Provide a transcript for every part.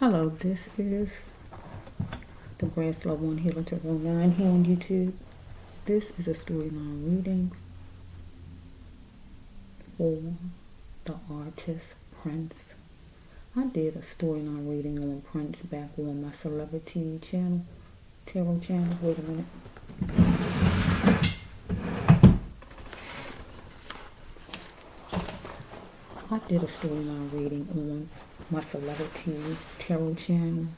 Hello, this is the Grass Love One Healer to 9 here on YouTube. This is a storyline reading for the artist Prince. I did a storyline reading on Prince back on my celebrity channel, tarot channel. Wait a minute. I did a storyline reading on my celebrity tarot channel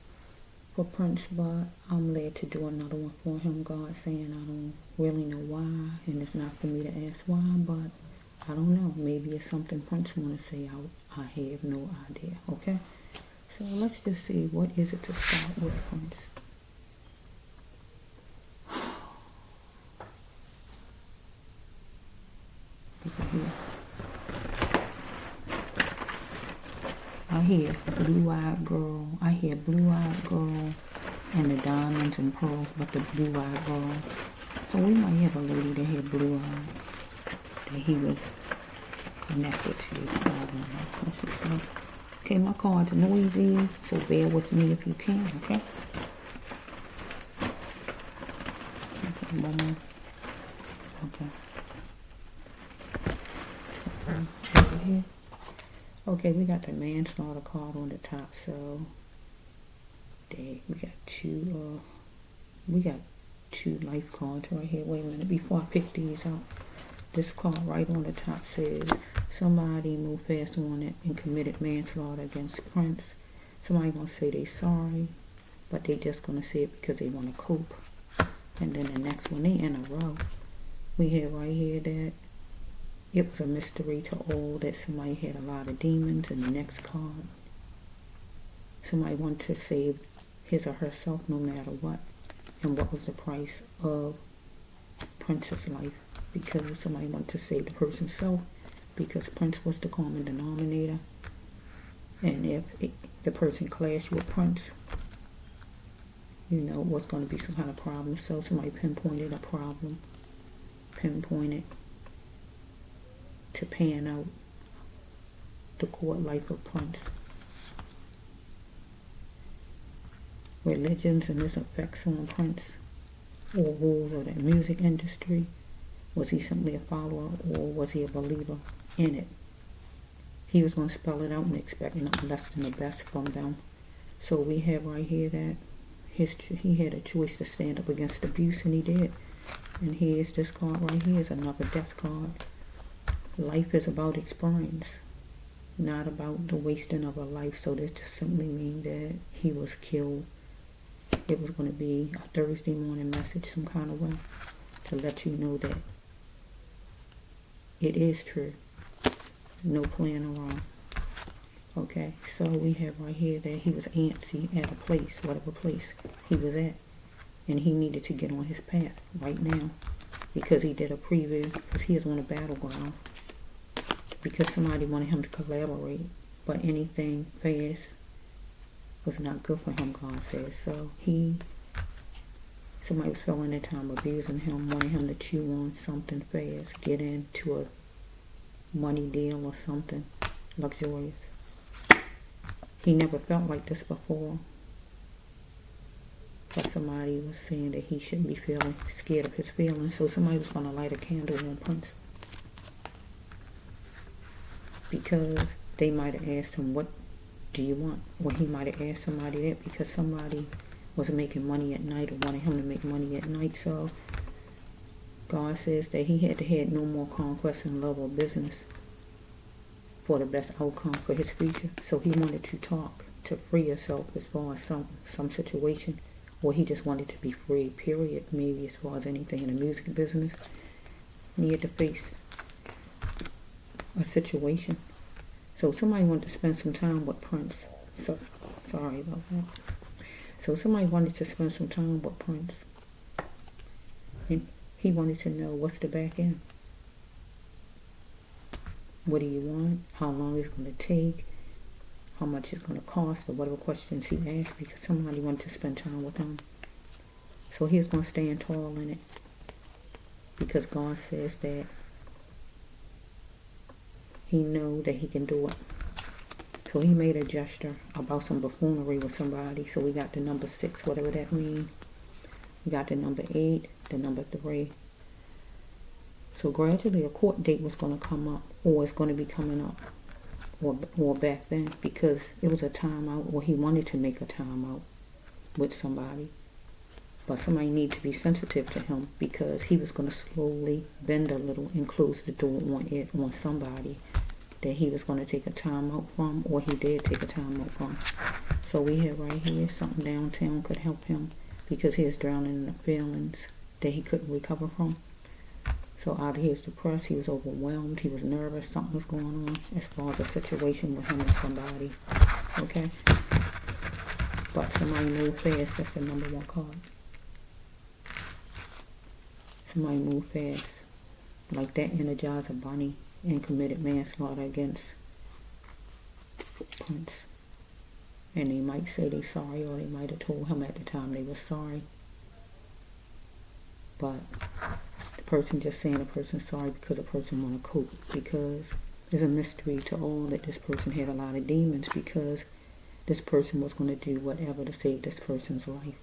for Prince, but I'm led to do another one for him. God saying I don't really know why, and it's not for me to ask why, but I don't know. Maybe it's something Prince want to say. I have no idea. Okay, so let's just see, what is it to start with Prince? I hear blue-eyed girl. I hear blue-eyed girl and the diamonds and pearls, but the blue-eyed girl. So we might have a lady that had blue eyes that he was connected to. I don't know. Let's just go. Okay, my cards are noisy, so bear with me if you can, okay? Okay, okay. Over here. Okay, we got the manslaughter card on the top, so we got two life cards right here. Wait a minute, before I pick these out, this card right on the top says somebody moved fast on it and committed manslaughter against Prince. Somebody gonna say they sorry, but they just gonna say it because they want to cope. And then the next one, they in a row. We have right here that it was a mystery to all that somebody had a lot of demons. And the next card, somebody wanted to save his or herself no matter what. And what was the price of Prince's life? Because somebody wanted to save the person's self, because Prince was the common denominator. And if the person clashed with Prince, you know, what's going to be some kind of problem. So somebody pinpointed a problem, pinpointed to pan out the court life of Prince. Religions and its effects on Prince, or rules of the music industry. Was he simply a follower, or was he a believer in it? He was going to spell it out and expect nothing less than the best from them. So we have right here that he had a choice to stand up against abuse, and he did. And here's this card right here is another death card. Life is about experience, not about the wasting of a life. So this just simply means that he was killed. It was going to be a Thursday morning message some kind of way to let you know that it is true. No playing around. Okay, so we have right here that he was antsy at a place, whatever place he was at. And he needed to get on his path right now, because he did a preview, because he is on a battleground. Because somebody wanted him to collaborate, but anything fast was not good for him, God says. So somebody was feeling that time, abusing him, wanting him to chew on something fast, get into a money deal or something luxurious. He never felt like this before. But somebody was saying that he shouldn't be feeling scared of his feelings. So somebody was going to light a candle on Prince, because they might have asked him, what do you want? Or he might have asked somebody that, because somebody was making money at night or wanted him to make money at night. So God says that he had to have no more conquest in love or business for the best outcome for his future. So he wanted to talk to free himself as far as some situation, or he just wanted to be free, period. Maybe as far as anything in the music business. He had to face a situation. So somebody wanted to spend some time with Prince. So sorry about that. So somebody wanted to spend some time with Prince, and he wanted to know, what's the back end? What do you want? How long is it going to take? How much it's going to cost? Or whatever questions he asked, because somebody wanted to spend time with him. So he was going to stand tall in it, because God says that he know that he can do it. So he made a gesture about some buffoonery with somebody. So we got the number 6, whatever that means. We got the number 8, the number 3. So gradually a court date was going to come up, or it's going to be coming up, or back then, because it was a timeout, or he wanted to make a timeout with somebody. But somebody needs to be sensitive to him, because he was going to slowly bend a little and close the door on somebody that he was going to take a time out from, or he did take a time out from. So we have right here, something downtown could help him, because he was drowning in the feelings that he couldn't recover from. So either he was depressed, he was overwhelmed, he was nervous, something was going on as far as a situation with him and somebody. Okay? But somebody moved fast, that's the number 1 card. Somebody moved fast. Like that Energizer Bunny and committed manslaughter against Prince. And they might say they sorry, or they might have told him at the time they were sorry. But the person just saying a person's sorry because a person want to cope, because there's a mystery to all that this person had a lot of demons, because this person was going to do whatever to save this person's life.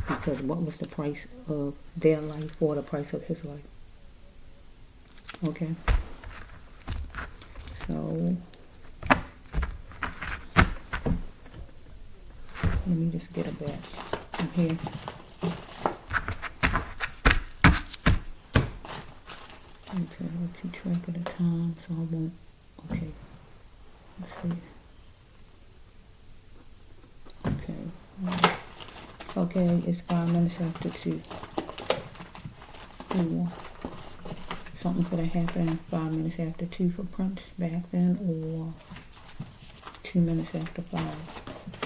Because what was the price of their life or the price of his life? Okay. So let me just get a batch from here. Okay, I'll keep track of the time so I won't. Okay. Let's see. Okay. Okay, it's 5 minutes after 2. Ooh. Something could have happened 5 minutes after 2 for Prince back then, or 2 minutes after 5.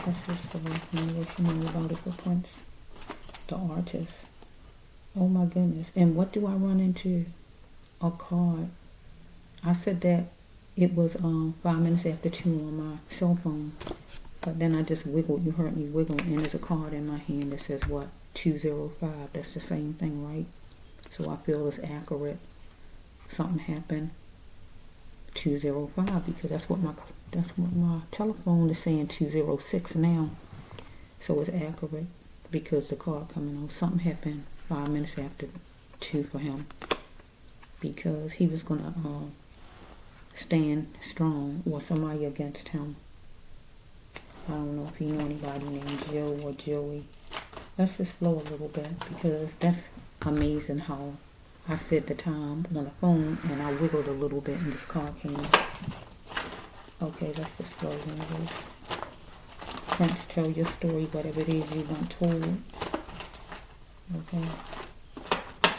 That's just the way what you know about it for Prince, the artist. Oh my goodness. And what do I run into? A card. I said that it was 5 minutes after 2 on my cell phone. But then I just wiggled. You heard me wiggle, and there's a card in my hand that says what? 205. That's the same thing, right? So I feel it's accurate. Something happened. 205, because that's what my telephone is saying. 206 now. So it's accurate, because the card coming on. Something happened 5 minutes after 2 for him, because he was gonna stand strong, or somebody against him. I don't know if you know anybody named Joe or Joey. Let's just flow a little bit, because that's amazing how I said the time on the phone and I wiggled a little bit and this card came. Okay, let's just flow in this. Prince, tell your story, whatever it is you want told. Okay.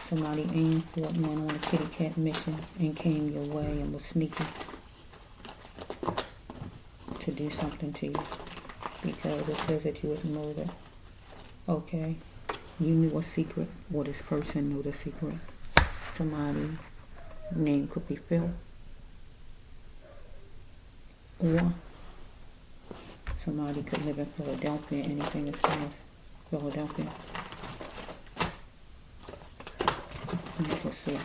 Somebody aimed for it, went on a kitty cat mission and came your way and was sneaky to do something to you, because it says that you was murdered. Okay. You knew a secret, or this person knew the secret. Somebody name could be Phil, or somebody could live in Philadelphia. Anything as far as Philadelphia. Let me just see.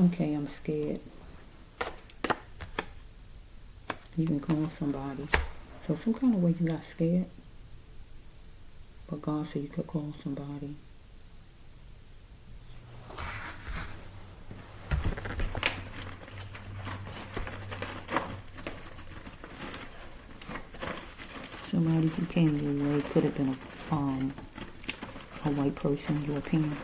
Okay, I'm scared. You can call somebody. So some kind of way you got scared. But God said you could call somebody. Somebody who came your way could have been a white person, European.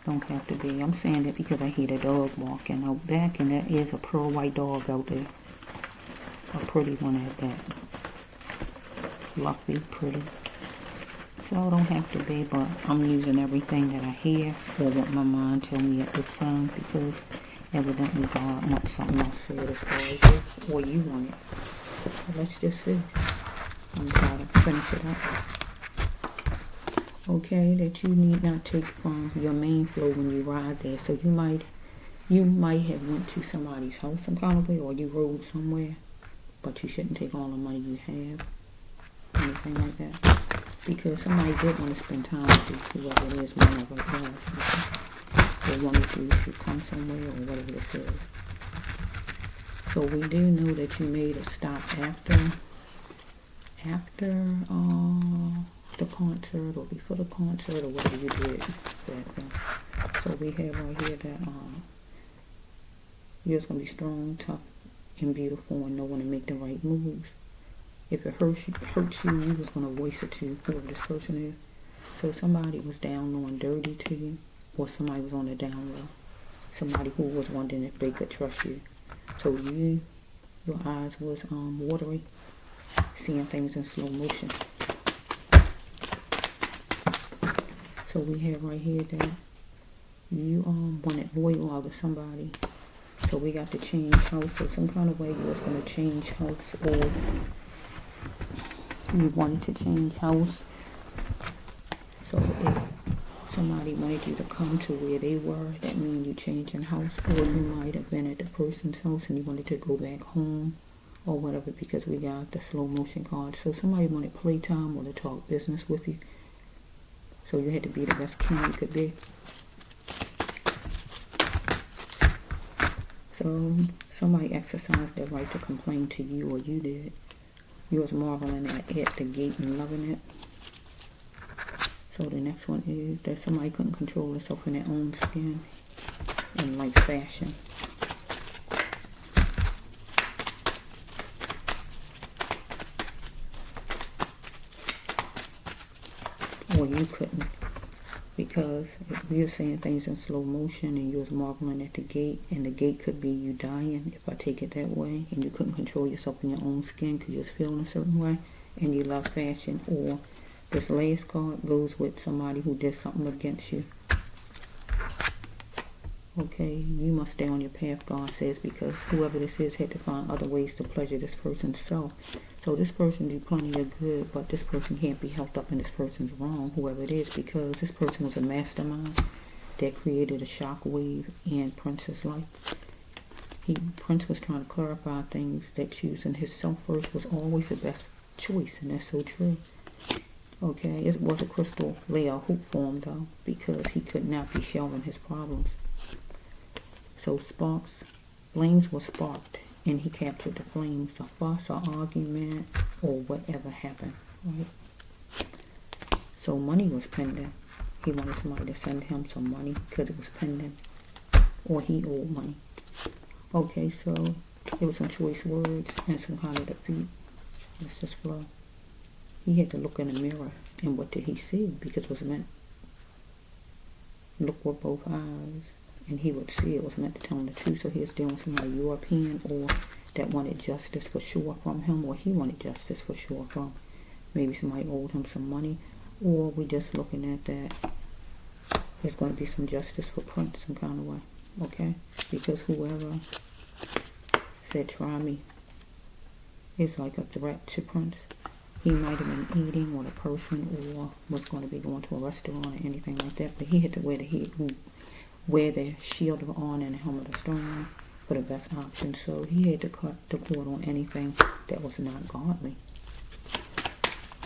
Don't have to be. I'm saying that because I hear the dog walking out back, and there is a pearl white dog out there. A pretty one at that. Fluffy, pretty. So it don't have to be, but I'm using everything that I hear or what my mind tell me at this time, because evidently God wants something else said as far as you, or you want it. So let's just see. I'm trying to finish it up. okay, that you need not take from your main flow when you ride there. So you might have went to somebody's house some kind of way, or you rode somewhere, but you shouldn't take all the money you have, anything like that, because somebody did want to spend time with you, whoever it is, whenever it was, okay? They wanted you to come somewhere or whatever this is. So we do know that you made a stop after the concert or before the concert or whatever you did. So we have right here that you're going to be strong, tough, and beautiful, and know when to make the right moves. If it hurts you, you was going to voice it to whoever this person is. So somebody was down on dirty to you, or somebody was on the down low. Somebody who was wondering if they could trust you. So your eyes was watery, seeing things in slow motion. So we have right here that you wanted loyal out of somebody. So we got to change house. So some kind of way you was going to change house, or you wanted to change house. So if somebody wanted you to come to where they were, that means you changing house. Or you might have been at the person's house and you wanted to go back home or whatever, because we got the slow motion card. So somebody wanted playtime or to talk business with you. So you had to be the best king you could be. So somebody exercised their right to complain to you, or you did. You was marveling at the gate and loving it. So the next one is that somebody couldn't control themselves in their own skin and like fashion. Or you couldn't, because we were saying things in slow motion and you was marveling at the gate, and the gate could be you dying, if I take it that way, and you couldn't control yourself in your own skin because you was feeling a certain way and you love fashion. Or this last card goes with somebody who did something against you. Okay, you must stay on your path, God says, because whoever this is had to find other ways to pleasure this person's self. So this person do plenty of good, but this person can't be helped up and this person's wrong, whoever it is, because this person was a mastermind that created a shockwave in Prince's life. Prince was trying to clarify things, that choosing his self first was always the best choice, and that's so true. Okay, it was a crystal layer hoop for him though, because he could not be shelving his problems. So flames were sparked, and he captured the flames. A fuss or argument or whatever happened, right? So money was pending. He wanted somebody to send him some money because it was pending, or he owed money. Okay, so it was some choice words and some kind of defeat. Let's just flow. He had to look in the mirror, and what did he see? Because it was meant. Look with both eyes. And he would see it was meant to tell him the truth. So he was dealing with somebody European, or that wanted justice for sure from him, or he wanted justice for sure from. Maybe somebody owed him some money, or we just looking at that. There's going to be some justice for Prince some kind of way, okay? Because whoever said try me is like a threat to Prince. He might have been eating with a person, or was going to be going to a restaurant or anything like that, but he had to wear the shield of honor and the helmet of storm for the best option. So he had to cut the cord on anything that was not godly.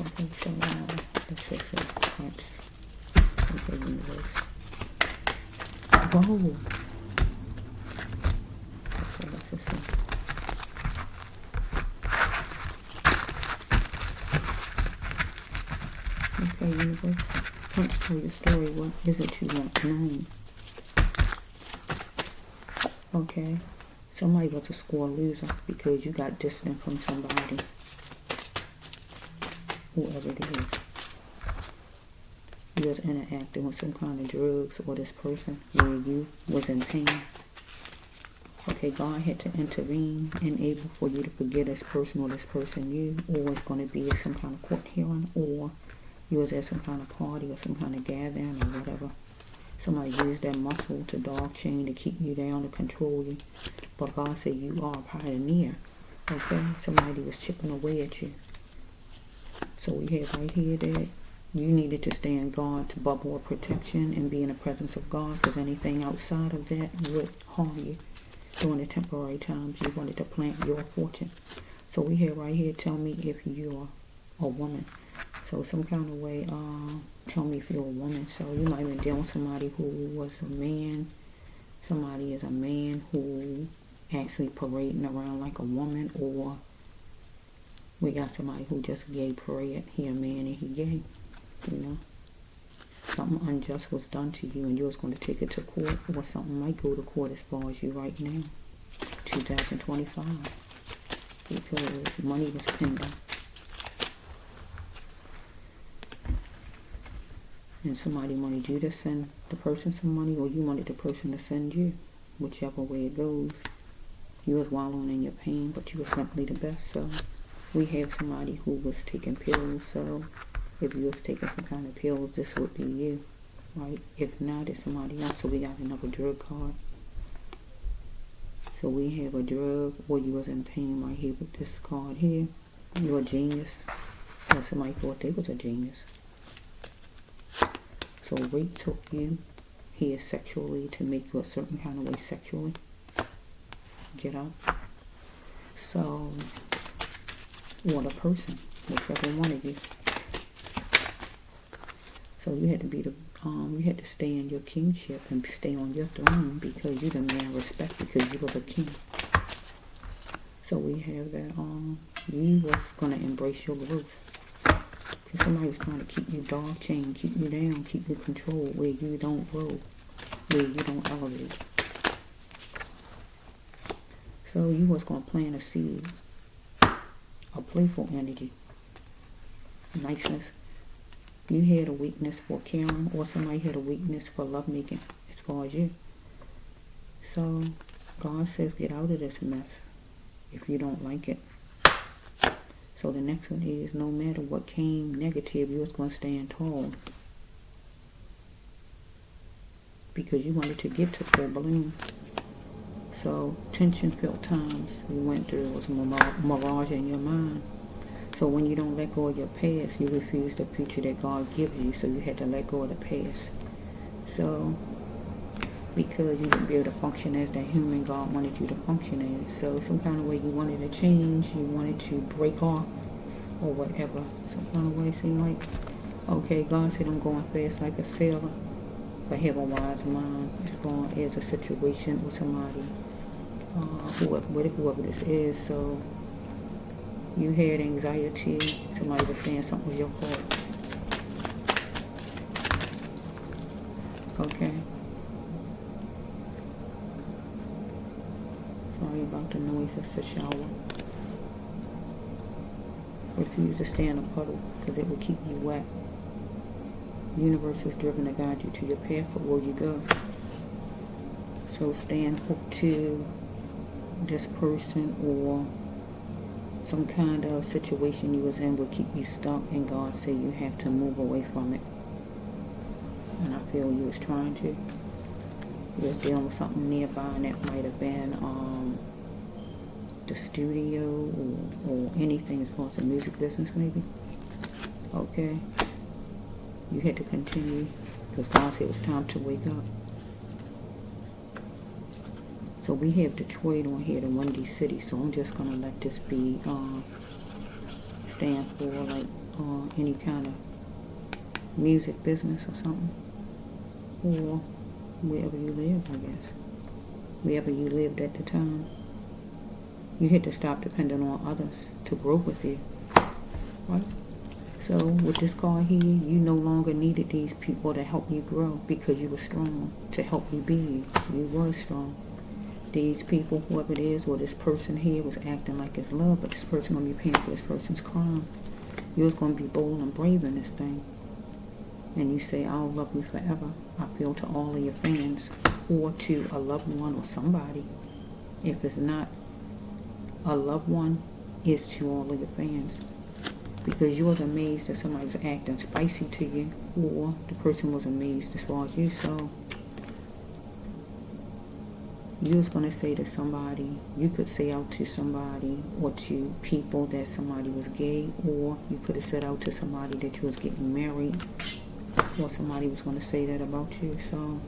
Okay, so let's just say Prince. Okay, universe. Whoa. Okay, let's just see. Okay, universe. Prince, tell your story. What is it you want known? Okay, somebody was a score loser because you got distant from somebody, whoever it is. You was interacting with some kind of drugs or this person where you was in pain. Okay, God had to intervene and able for you to forget this person or this person you, or it's going to be some kind of court hearing, or you was at some kind of party or some kind of gathering or whatever. Somebody used that muscle to dog chain to keep you down, to control you. But God said you are a pioneer. Okay? Somebody was chipping away at you. So we have right here that you needed to stay in God's bubble of protection and be in the presence of God, because anything outside of that would harm you. During the temporary times, you wanted to plant your fortune. So we have right here, tell me if you're a woman. So some kind of way, tell me if you're a woman. So you might have been dealing with somebody who was a man. Somebody is a man who actually parading around like a woman, or we got somebody who just gay parade. He a man and he gay, you know. Something unjust was done to you and you was going to take it to court, or something might go to court as far as you right now, 2025, because money was pending. And somebody wanted you to send the person some money, or you wanted the person to send you, whichever way it goes. You was wallowing in your pain, but you were simply the best. So we have somebody who was taking pills. So if you was taking some kind of pills, this would be you, right? If not, it's somebody else. So we got another drug card. So we have a drug, or you was in pain right here with this card here. You're a genius. So somebody thought they was a genius. So rape took you here sexually to make you a certain kind of way sexually. Get up. So, what a person, whichever one of you. So you had to be you had to stay in your kingship and stay on your throne, because you demand respect because you was a king. So we have that you was gonna embrace your growth. Somebody was trying to keep you dog chain, keep you down, keep you controlled, where you don't grow, where you don't elevate. So you was going to plant a seed, a playful energy, niceness. You had a weakness for caring, or somebody had a weakness for lovemaking, as far as you. So God says get out of this mess if you don't like it. So the next one is, no matter what came negative, you was going to stand tall. Because you wanted to get to full balloon. So tension-filled times you went through was a mirage in your mind. So when you don't let go of your past, you refuse the future that God gives you. So you had to let go of the past. So because you didn't be able to function as the human God wanted you to function as. So some kind of way you wanted to change, you wanted to break off, or whatever. Some kind of way seemed like, okay, God said I'm going fast like a sailor, but have a wise mind as far as a situation with somebody, whoever this is. So you had anxiety, somebody was saying something was your fault. Okay. Sorry about the noise, it's the shower. Refuse to stay in a puddle, because it will keep you wet. The universe is driven to guide you to your path, but where you go. So staying hooked to this person or some kind of situation you was in will keep you stuck, and God said you have to move away from it. And I feel you was trying to. You was dealing with something nearby, and that might have been the studio or anything as far as the music business maybe. Okay. You had to continue because God said it was time to wake up. So we have Detroit on here, the Windy City, so I'm just going to let this be stand for like any kind of music business or something. Or wherever you lived, I guess. Wherever you lived at the time. You had to stop depending on others to grow with you. Right? So with this card here, you no longer needed these people to help you grow because you were strong to help you be you. You were strong. These people, whoever it is, or this person here was acting like it's love, but this person going to be paying for this person's crime. You was going to be bold and brave in this thing. And you say, I'll love you forever. I appeal to all of your fans, or to a loved one or somebody. If it's not a loved one, it's to all of your fans. Because you was amazed that somebody was acting spicy to you, or the person was amazed as far as you. So you was going to say to somebody, you could say out to somebody or to people that somebody was gay, or you could have said out to somebody that you was getting married, or somebody was going to say that about you. So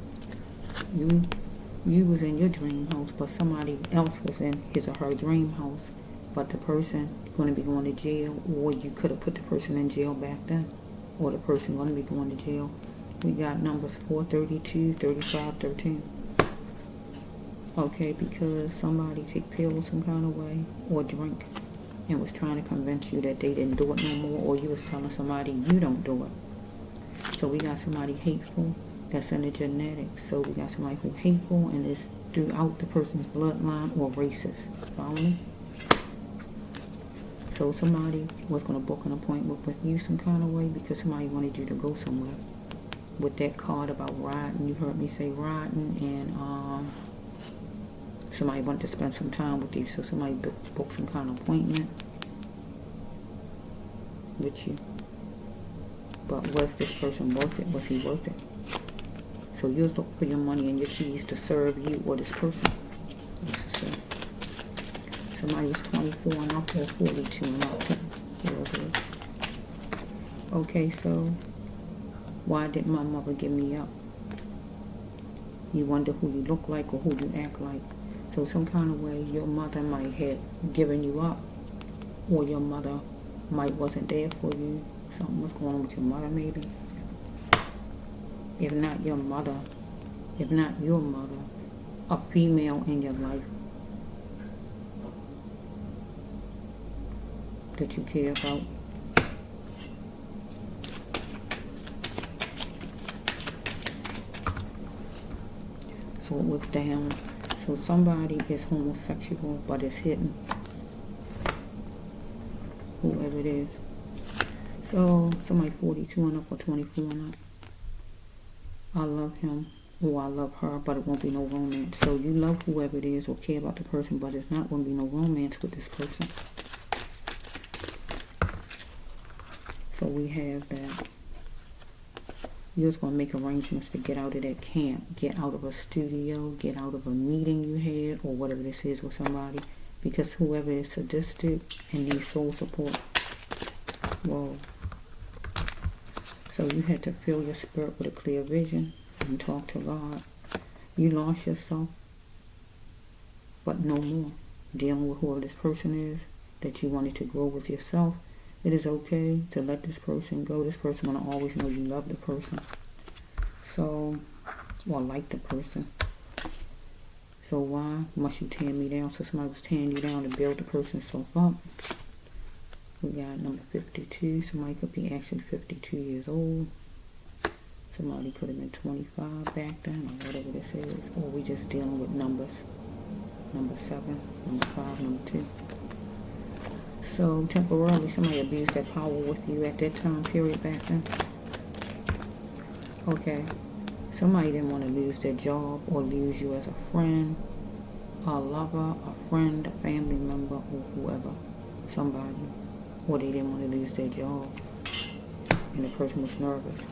you was in your dream house, but somebody else was in his or her dream house, but the person going to be going to jail, or you could have put the person in jail back then, or the person going to be going to jail. We got numbers 432, 35, 13. Okay, because somebody take pills some kind of way or drink and was trying to convince you that they didn't do it no more, or you was telling somebody you don't do it. So we got somebody hateful that's in the genetics. So we got somebody who hateful and is throughout the person's bloodline, or racist. Follow me? So somebody was going to book an appointment with you some kind of way because somebody wanted you to go somewhere. With that card about riding, you heard me say riding, and somebody wanted to spend some time with you. So somebody booked some kind of appointment with you. But was this person worth it? Was he worth it? So you was looking for your money and your keys to serve you or this person. Somebody was 24 and up or 42 and up. Okay, so why didn't my mother give me up? You wonder who you look like or who you act like. So some kind of way your mother might have given you up, or your mother might wasn't there for you. Something was going on with your mother maybe. If not your mother, a female in your life that you care about. So it was down. So somebody is homosexual, but it's hidden. Whoever it is. So somebody 42 and up or 24 and up. I love him or I love her, but it won't be no romance. So you love whoever it is or care about the person, but it's not going to be no romance with this person. So we have that. You're just going to make arrangements to get out of that camp, get out of a studio, get out of a meeting you had, or whatever this is with somebody, because whoever is sadistic and needs soul support. Whoa. So you had to fill your spirit with a clear vision and talk to God. You lost yourself, but no more. Dealing with whoever this person is that you wanted to grow with yourself. It is okay to let this person go. This person will always know you love the person. So, or like the person. So why must you tear me down? So somebody was tearing you down to build the person's self up. We got number 52. Somebody could be actually 52 years old. Somebody could have been 25 back then, or whatever this is. Or we just dealing with numbers. Number 7, number 5, number 2. So temporarily somebody abused their power with you at that time period back then. Okay. Somebody didn't want to lose their job or lose you as a friend, a lover, a friend, a family member, or whoever. Somebody. Or they didn't want to lose their job. And the person was nervous.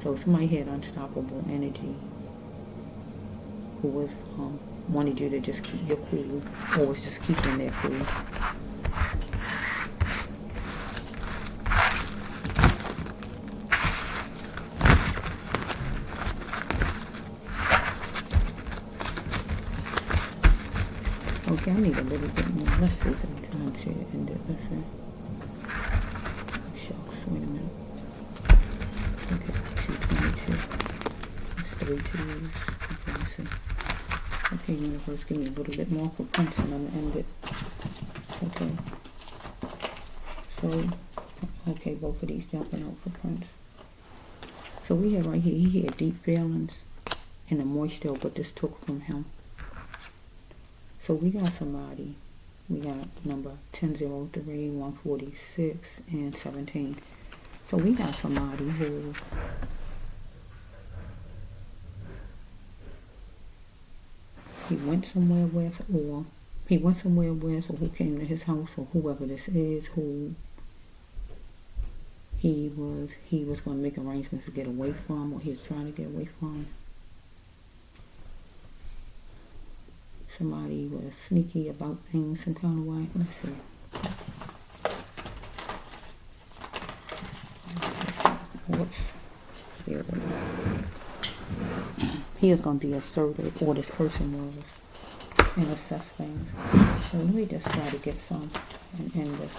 So somebody had unstoppable energy who was wanted you to just keep your cool, or was just keeping that cool. Okay, I need a little bit more. Let's see if I'm trying to end it. Let's see. Shucks, wait a minute. Okay, 222. That's 3 2s. Okay, let's see. Okay, universe, give me a little bit more for Prince and I'm going to end it. Okay. So, okay, both of these jumping out for Prince. So we have right here, he had deep feelings and the moisture, but this took from him. So we got somebody, we got number 1003, 146, and 17. So we got somebody who he went somewhere with, or who came to his house, or whoever this is, who he was going to make arrangements to get away from, or he was trying to get away from. somebody was sneaky about things some kind of way. Let's see. What's here? He is going to be assertive, or this person was, and assess things. So let me just try to get some and end this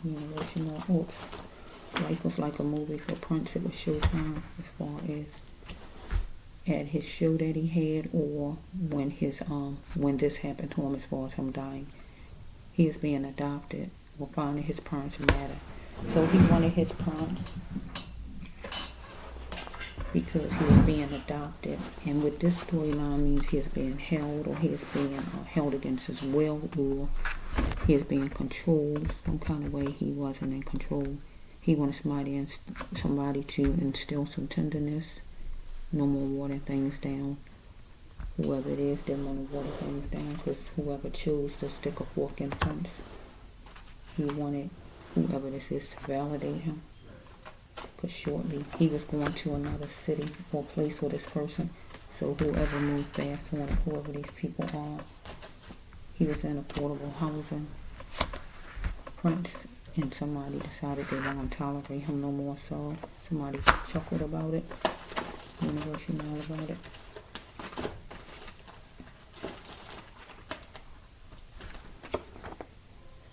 universe. Oops. Life was like a movie for Prince. It was Showtime as far as at his show that he had, or when this happened to him as far as him dying. He is being adopted, or finding his parents matter. So he wanted his parents because he was being adopted, and with this storyline means he is being held, or he is being held against his will, or he is being controlled some kind of way. He wasn't in control. He wanted somebody to instill some tenderness. No more watering things down. Whoever it is, they want to water things down, because whoever chose to stick a fork in Prince, he wanted whoever this is to validate him. Because shortly he was going to another city or place with this person. So whoever moved fast on it, whoever these people are, he was in affordable housing. Prince and somebody decided they weren't going to tolerate him no more. So somebody chuckled about it. Universe, you know all about it.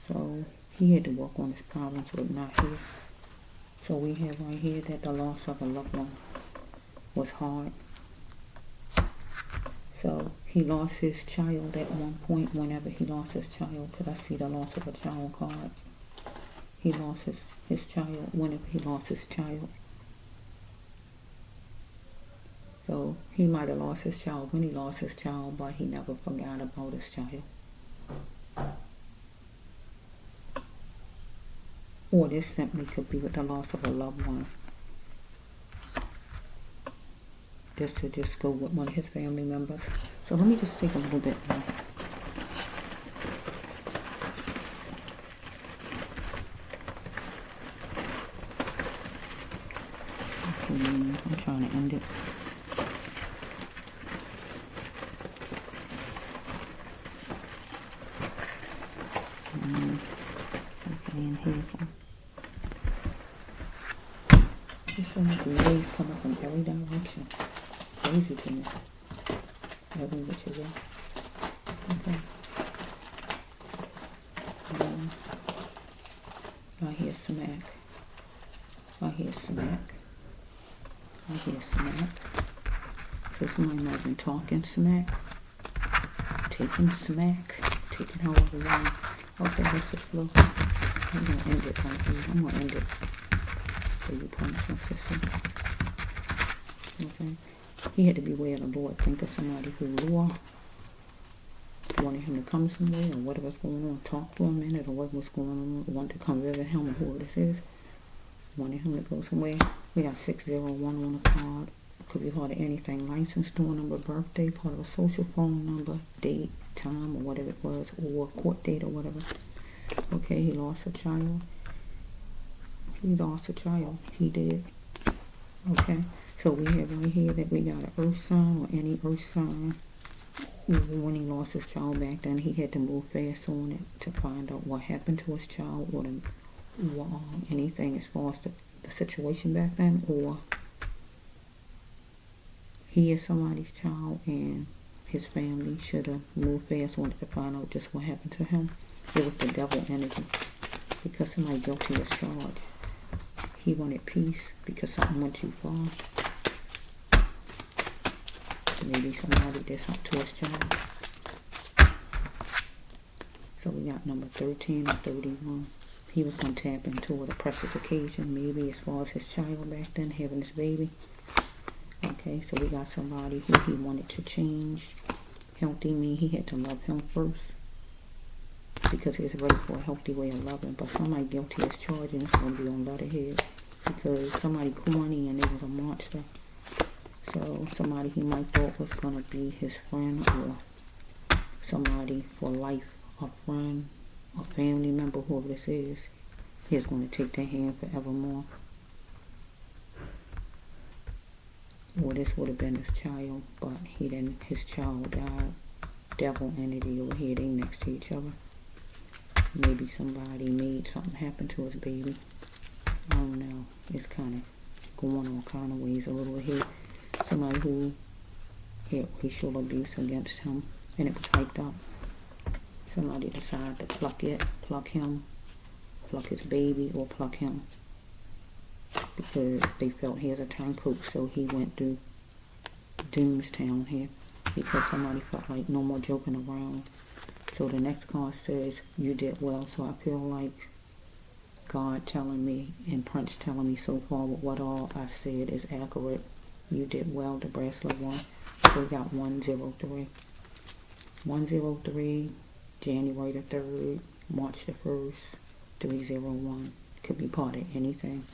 So he had to work on his problems with not here. So we have right here that the loss of a loved one was hard. So he lost his child at one point. Whenever he lost his child, because I see the loss of a child card. He lost his child whenever he lost his child. So he might have lost his child when he lost his child, but he never forgot about his child. Or this simply could be with the loss of a loved one. This could just go with one of his family members. So let me just take a little bit now. I'm trying to end it. Okay, and here's some. There's so much rays coming from every direction. Crazy to me. Every which way. Okay. I hear smack. I hear smack. I hear smack. So somebody might have been talking smack. Taking smack. Taking however long. Okay, that's the flow. I'm going to end it right here. I'm going to end it for you, Prince and sister. Okay. He had to beware the Lord. Think of somebody who wanted him to come somewhere, or whatever's going on. Talk for a minute, or what was going on. Want to come visit him, or whoever this is. Wanted him to go somewhere. We got 601 on the card. Could be part of anything. License, door number, birthday, part of a social phone number, date, time, or whatever it was, or court date, or whatever. Okay, he lost a child. He lost a child. He did. Okay, so we have right here that we got an earth sign, or any earth sign. When he lost his child back then, he had to move fast on it to find out what happened to his child, or anything as far as the situation back then, or he is somebody's child and his family should have moved fast on it to find out just what happened to him. It was the devil energy, because somebody guilty as charged. He wanted peace because something went too far. Maybe somebody did something to his child. So we got number 13 and 31. He was going to tap into it, a precious occasion, maybe as far as his child back then, having his baby. Okay, so we got somebody who he wanted to change. Healthy mean he had to love him first, because he was ready for a healthy way of loving. But somebody guilty as charged, and it's going to be on letterhead, because somebody corny and they was a monster. So somebody he might thought was going to be his friend, or somebody for life, a friend, a family member, whoever this is, he's going to take their hand forevermore. Or this would have been his child, but he didn't. His child died devil entity over here. They next to each other. Maybe somebody made something happen to his baby. I don't know. It's kind of going all kind of ways a little here. Somebody who had racial abuse against him, and it was hyped up. Somebody decided to pluck him, pluck his baby, or pluck him, because they felt he was a turncoat, so he went through Doomstown here, because somebody felt like no more joking around. So the next card says, you did well. So I feel like God telling me and Prince telling me so far with what all I said is accurate. You did well, the bracelet one. So we got 103. 103, January the 3rd, March the 1st, 301. Could be part of anything.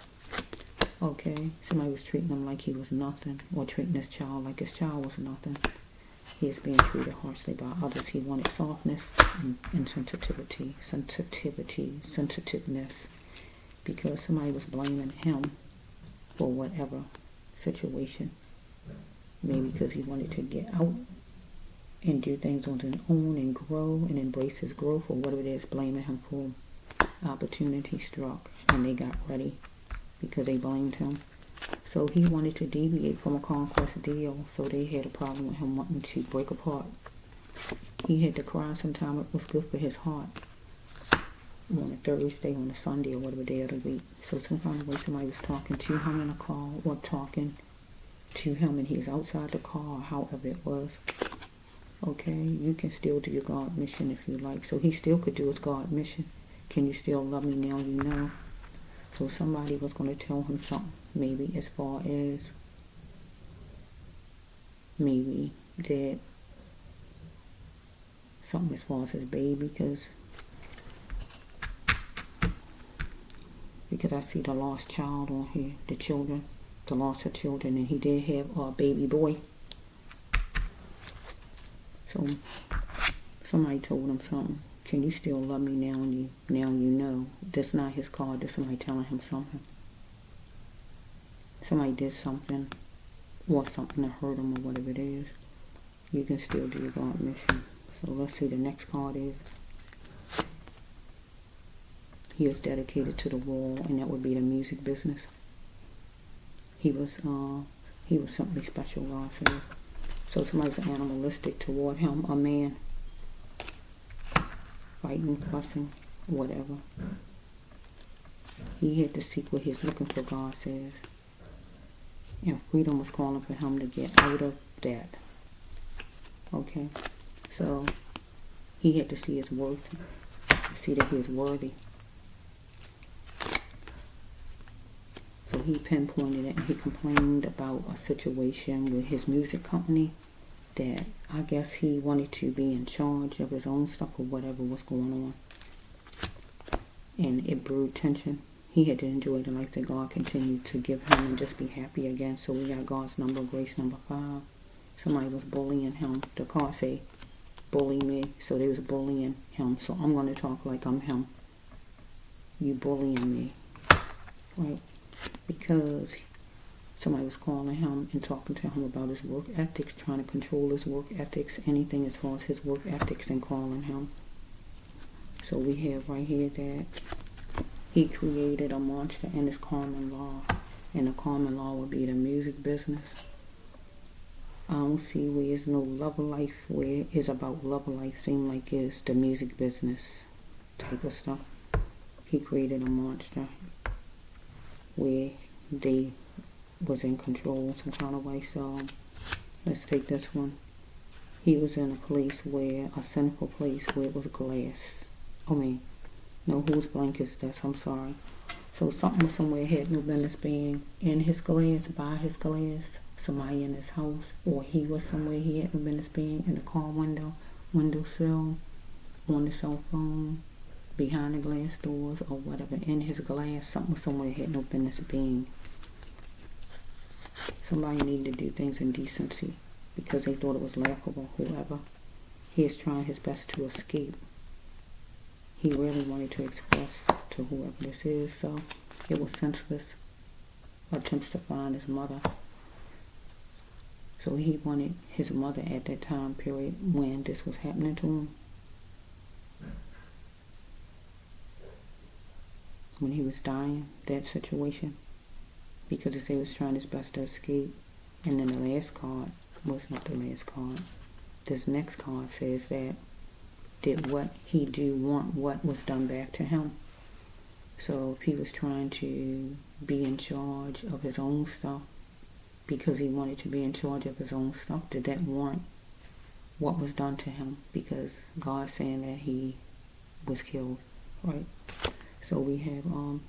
Okay, somebody was treating him like he was nothing, or treating his child like his child was nothing. He is being treated harshly by others. He wanted softness and sensitiveness, because somebody was blaming him for whatever situation. Maybe because he wanted to get out and do things on his own and grow and embrace his growth, or whatever it is, blaming him for. Opportunity struck and they got ready because they blamed him. So he wanted to deviate from a conquest deal, so they had a problem with him wanting to break apart. He had to cry sometime. It was good for his heart. On a Thursday, on a Sunday, or whatever day of the week. So some kind of way somebody was talking to him in a car, or talking to him and he was outside the car, however it was. Okay, you can still do your God mission if you like. So he still could do his God mission. Can you still love me now you know? So somebody was going to tell him something, maybe as far as maybe that something as far as his baby, because I see the lost child on here, the loss of children, and he did have a baby boy. So somebody told him something. Can you still love me now you know? That's not his card. That's somebody telling him something. Somebody did something, or something that hurt him, or whatever it is. You can still do your God mission. So let's see, the next card is, he is dedicated to the wall, and that would be the music business. He was something special, God said. So somebody's animalistic toward him, a man. Fighting, fussing, whatever. He had to seek what he's looking for, God says. And freedom was calling for him to get out of that. Okay? So he had to see his worth, see that he is worthy. So he pinpointed it, and he complained about a situation with his music company, that I guess he wanted to be in charge of his own stuff, or whatever was going on. And it brewed tension. He had to enjoy the life that God continued to give him and just be happy again. So we got God's number, grace number 5. Somebody was bullying him. The card say, bully me. So they was bullying him. So I'm going to talk like I'm him. You bullying me. Right? Because somebody was calling him and talking to him about his work ethics, trying to control his work ethics, anything as far as his work ethics, and calling him. So we have right here that he created a monster in his common law, and the common law would be the music business. I don't see where there's no love life, where it's about love life. Seem like it's the music business type of stuff. He created a monster where they was in control some kind of way. So let's take this one. He was in a sinful place where it was glass. No, whose blank is this? I'm sorry. So something somewhere had no business being in his glass, by his glass. Somebody in his house, or he was somewhere he had no business being, in the car windowsill, on the cell phone, behind the glass doors, or whatever, in his glass. Something somewhere had no business being. Somebody needed to do things in decency because they thought it was laughable. Whoever, he is trying his best to escape. He really wanted to express to whoever this is, so it was senseless attempts to find his mother. So he wanted his mother at that time period when this was happening to him, when he was dying, that situation, because he was trying his best to escape. And then the last card was not the last card. This next card says that did what he do want what was done back to him. So if he was trying to be in charge of his own stuff because he wanted to be in charge of his own stuff, did that warrant what was done to him? Because God's saying that he was killed, right? So we have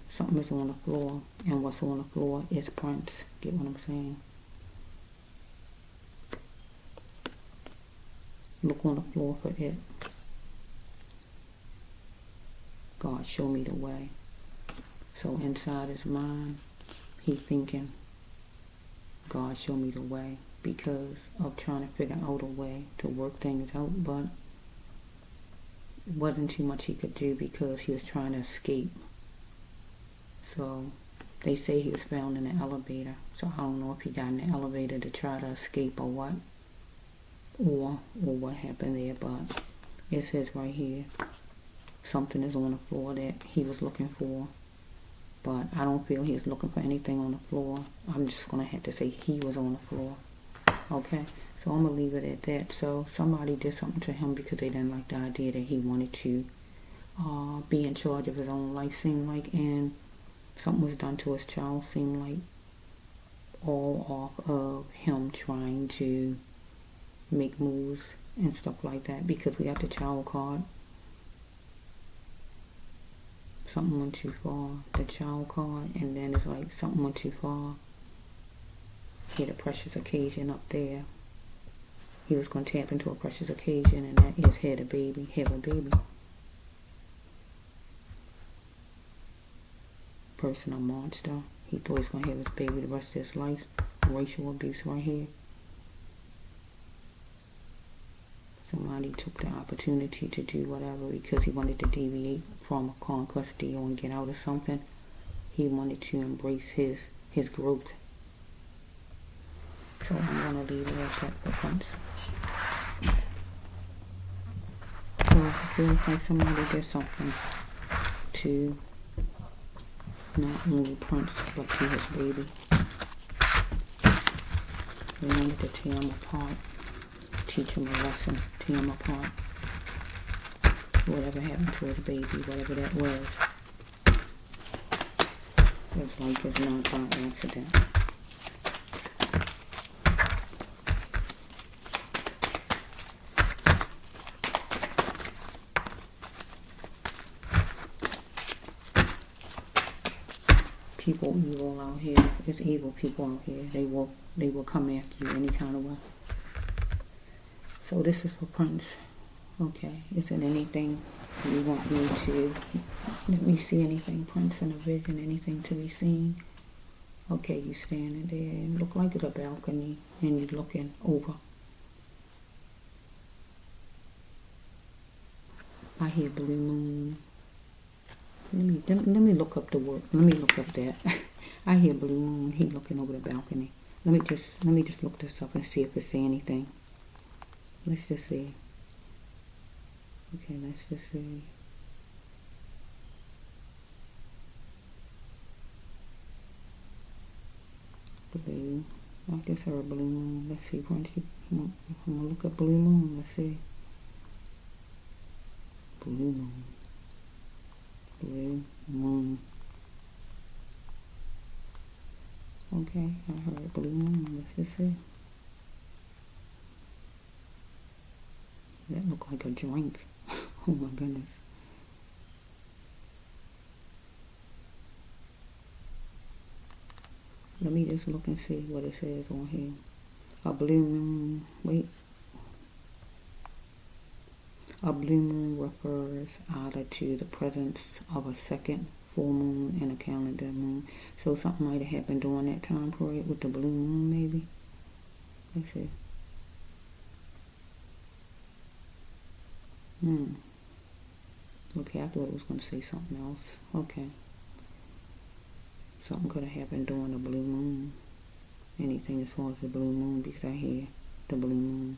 something is on the floor, and what's on the floor is Prince. Get what I'm saying? Look on the floor for it. God, show me the way. So inside his mind, he thinking, God, show me the way, because of trying to figure out a way to work things out, but it wasn't too much he could do because he was trying to escape. So they say he was found in the elevator. So I don't know if he got in the elevator to try to escape or what, or what happened there, but it says right here, something is on the floor that he was looking for. But I don't feel he was looking for anything on the floor. I'm just going to have to say he was on the floor. Okay? So I'm going to leave it at that. So somebody did something to him because they didn't like the idea that he wanted to be in charge of his own life, seemed like. And something was done to his child, seemed like, all off of him trying to make moves and stuff like that. Because we got the child card. Something went too far, the child card, and then it's like something went too far. He had a precious occasion up there. He was going to tap into a precious occasion, and that is have a baby. Person, a monster. He thought he was going to have his baby the rest of his life. Racial abuse right here. Somebody took the opportunity to do whatever because he wanted to deviate from a conquest deal and get out of something. He wanted to embrace his growth. So I'm going to leave it at that for Prince. So it feels like somebody did something to not only Prince but to his baby. They wanted to tear him apart. Teach him a lesson, tear him apart. Whatever happened to his baby, whatever that was like it's not by accident. People evil out here. There's evil people out here. They will come after you any kind of way. So this is for Prince. Okay, is it anything you want me to, let me see anything, Prince, in a vision, anything to be seen? Okay, you standing there. It look like it's a balcony, and you're looking over. I hear blue moon. Let me look up the word. Let me look up that. I hear blue moon. He looking over the balcony. Let me just look this up and see if it say anything. Let's just see. Okay, let's just see. Blue. I guess I heard blue moon. Let's see, Prince. I'm gonna look up blue moon. Let's see. Blue moon. Blue moon. Okay, I heard blue moon. Let's just see. That looked like a drink. Oh my goodness. Let me just look and see what it says on here. A blue moon. Wait. A blue moon refers either to the presence of a second full moon and a calendar moon. So something might have happened during that time period with the blue moon, maybe. Let's see. Okay, I thought it was going to say something else. Okay. Something could have happened during the blue moon. anything as far as the blue moon, because I hear the blue moon.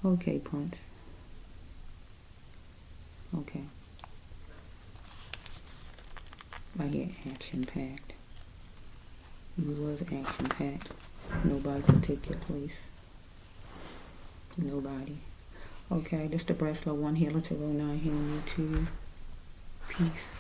Okay, Prince. Okay. I hear action-packed. You was action-packed. Nobody can take your place. Nobody. Okay, this the Breastler 1 Healer Tarot 9 healing you to peace.